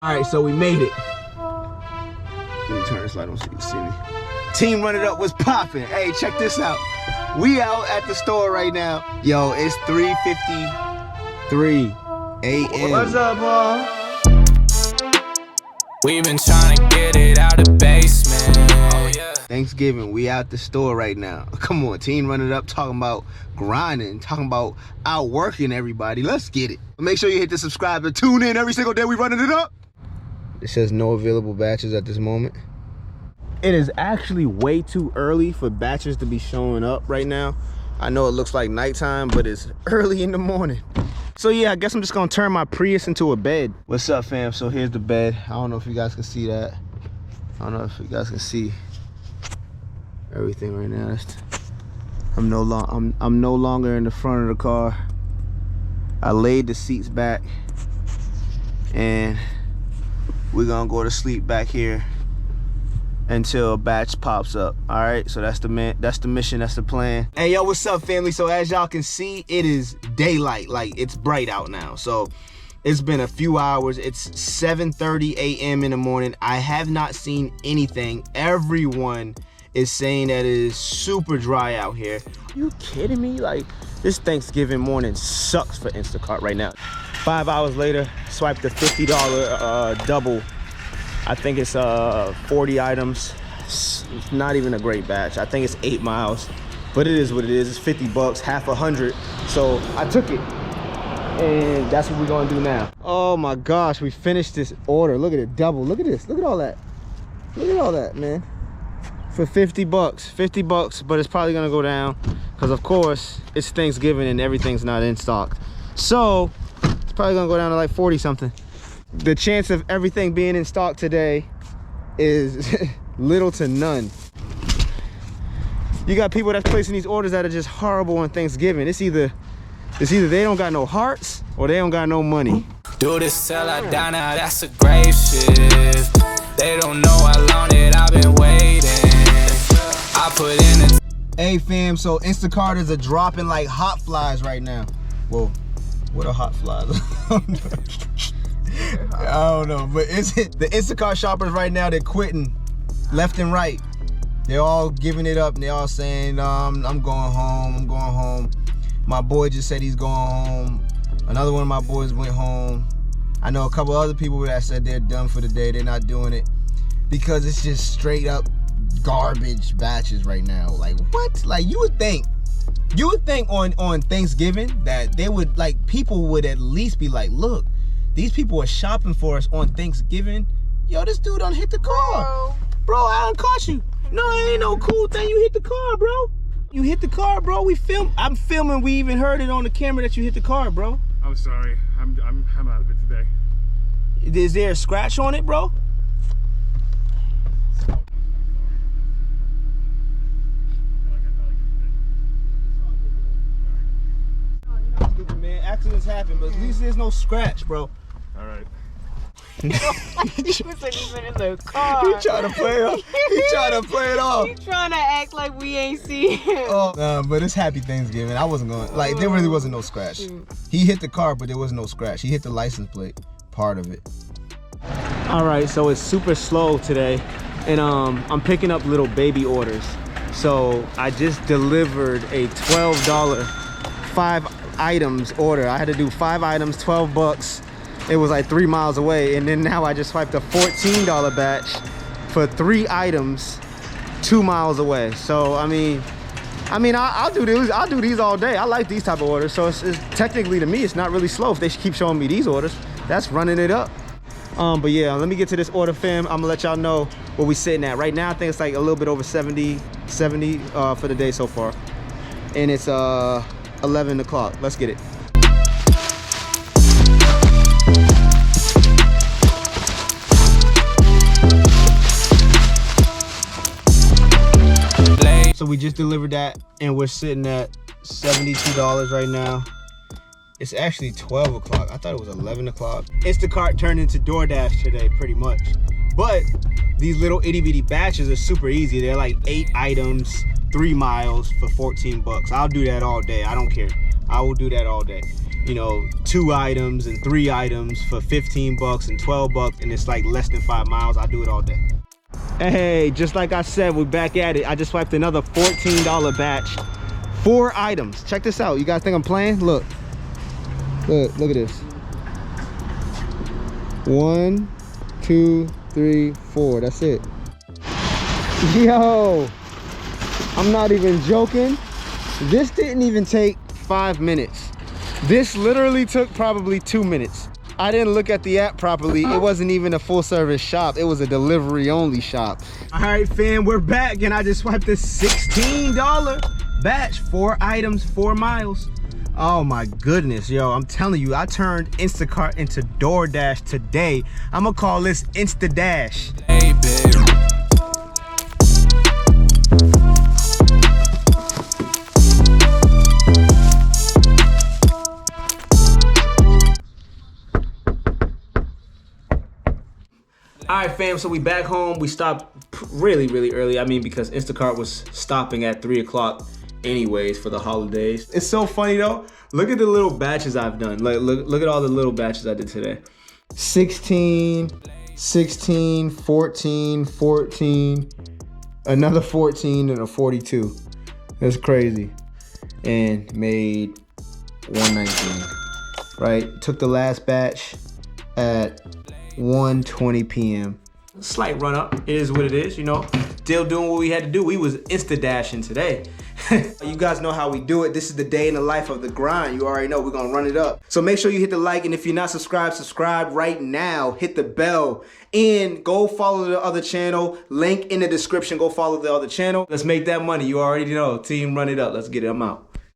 All right, so we made it. Let me turn this light on so you can see me. Team Run It Up was popping. Hey, check this out. We out at the store right now. Yo, it's 3:53 a.m. What's up, bro? We've been trying to get it out the basement. Oh, yeah. Thanksgiving, we out the store right now. Come on, Team Run It Up, talking about grinding, talking about outworking everybody. Let's get it. Make sure you hit the subscribe and tune in every single day we running it up. It says no available batches at this moment. It is actually way too early for batches to be showing up right now. I know it looks like nighttime, but it's early in the morning. So yeah, I guess I'm just gonna turn my Prius into a bed. What's up, fam? So here's the bed. I don't know if you guys can see that. I don't know if you guys can see everything right now. I'm no longer in the front of the car. I laid the seats back and we're gonna go to sleep back here until a batch pops up. All right, so that's the mission, that's the plan. Hey, yo, what's up, family? So as y'all can see, it is daylight. Like, it's bright out now. So it's been a few hours. It's 7:30 a.m. in the morning. I have not seen anything. Everyone is saying that it is super dry out here. Are you kidding me? Like, this Thanksgiving morning sucks for Instacart right now. 5 hours later, swiped the $50 double. I think it's 40 items. It's not even a great batch. I think it's 8 miles, but it is what it is. It's 50 bucks, half 100. So I took it, and that's what we're gonna do now. Oh my gosh, we finished this order. Look at it, double. Look at this. Look at all that. Look at all that, man. For 50 bucks, 50 bucks, but it's probably gonna go down because of course it's Thanksgiving and everything's not in stock. So it's probably gonna go down to like 40 something. The chance of everything being in stock today is little to none. You got people that's placing these orders that are just horrible on Thanksgiving. It's either they don't got no hearts or they don't got no money. Do this till I die now, that's a grave shift. They don't know how long that I've been waiting. I put in the... Hey fam, so Instacarters are dropping like hot flies right now. Whoa, what are hot flies? I don't know, but the Instacart shoppers right now, they're quitting left and right. They're all giving it up and they're all saying, I'm going home, I'm going home. My boy just said he's going home. Another one of my boys went home. I know a couple other people that said they're done for the day. They're not doing it because it's just straight up garbage batches right now. Like, what? Like, you would think on Thanksgiving that they would, like, people would at least be like, look, these people are shopping for us on Thanksgiving. Yo, this dude done hit the car. Bro, I done caught you. No, it ain't no cool thing. You hit the car, bro. You hit the car, bro. I'm filming. We even heard it on the camera that you hit the car, bro. I'm sorry. I'm out of it today. Is there a scratch on it, bro? Stupid, man. Accidents happen, but at least there's no scratch, bro. All right. He wasn't even in the car. He trying to play it off. He trying to play it off. He trying to act like we ain't see him. Oh, but it's happy Thanksgiving. I wasn't going, like, there really wasn't no scratch. He hit the car, but there was no scratch. He hit the license plate, part of it. All right, so it's super slow today, and I'm picking up little baby orders. So I just delivered a $12 5 items order. I had to do 5 items, 12 bucks. It was like 3 miles away, and then now I just swiped a $14 batch for 3 items 2 miles away. So I mean I'll do these all day. I like these type of orders. So it's technically, to me, it's not really slow if they keep showing me these orders. That's running it up. But yeah, let me get to this order, fam. I'm gonna let y'all know where we sitting at right now. I think it's like a little bit over 70 for the day so far, and it's 11 o'clock. Let's get it. So we just delivered that, and we're sitting at $72 right now. It's actually 12 o'clock. I thought it was 11 o'clock. Instacart turned into Doordash today, pretty much. But these little itty bitty batches are super easy. They're like 8 items, 3 miles for 14 bucks. I'll do that all day. I don't care. I will do that all day. you know, 2 items and 3 items for 15 bucks and 12 bucks, and it's like less than 5 miles. I do it all day. Hey, just like I said, we're back at it. I just swiped another $14 batch. 4 items. Check this out. You guys think I'm playing? Look. Look at this. 1, 2, 3, 4. That's it. Yo, I'm not even joking. This didn't even take 5 minutes. This literally took probably 2 minutes. I didn't look at the app properly. It wasn't even a full service shop. It was a delivery only shop. All right, fam, we're back, and I just swiped this $16 batch. 4 items, 4 miles. Oh my goodness, yo, I'm telling you, I turned Instacart into Doordash today. I'm gonna call this Instadash. Hey, babe. All right, fam, so we back home. We stopped really early. I mean, because Instacart was stopping at 3 o'clock anyways for the holidays. It's so funny though. Look at the little batches I've done. Like, look at all the little batches I did today. 16, 16, 14, 14, another 14, and a 42. That's crazy. And made 119, right? Took the last batch at 1:20 p.m. Slight run up. It is what it is, you know. Still doing what we had to do. We was Insta-dashing today. You guys know how we do it. This is the day in the life of the grind. You already know we're gonna run it up. So make sure you hit the like, and if you're not subscribed, subscribe right now. Hit the bell and go follow the other channel. Link in the description. Go follow the other channel. Let's make that money. You already know. Team, run it up. Let's get it. I'm out.